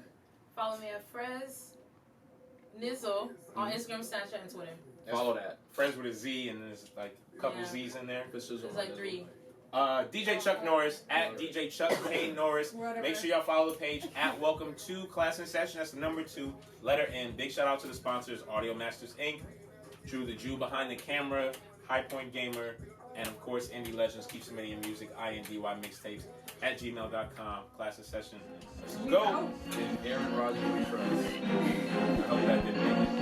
Follow me at Frez Nizzle on Instagram, Snapchat, and Twitter. Follow that. Friends with a Z and there's like a couple Z's in there. It's like 3. DJ Chuck Norris at DJ Chuck K Norris. Make sure y'all follow the page at Welcome to ClassNSession. That's the number 2, letter N. Big shout out to the sponsors: Audio Masters Inc., Drew the Jew behind the camera, High Point Gamer, and of course Indie Legends. Keep submitting your music. IndyMixtapes at gmail.com. ClassNSession. Let's go. And Aaron Rodgers. I hope that didn't make it.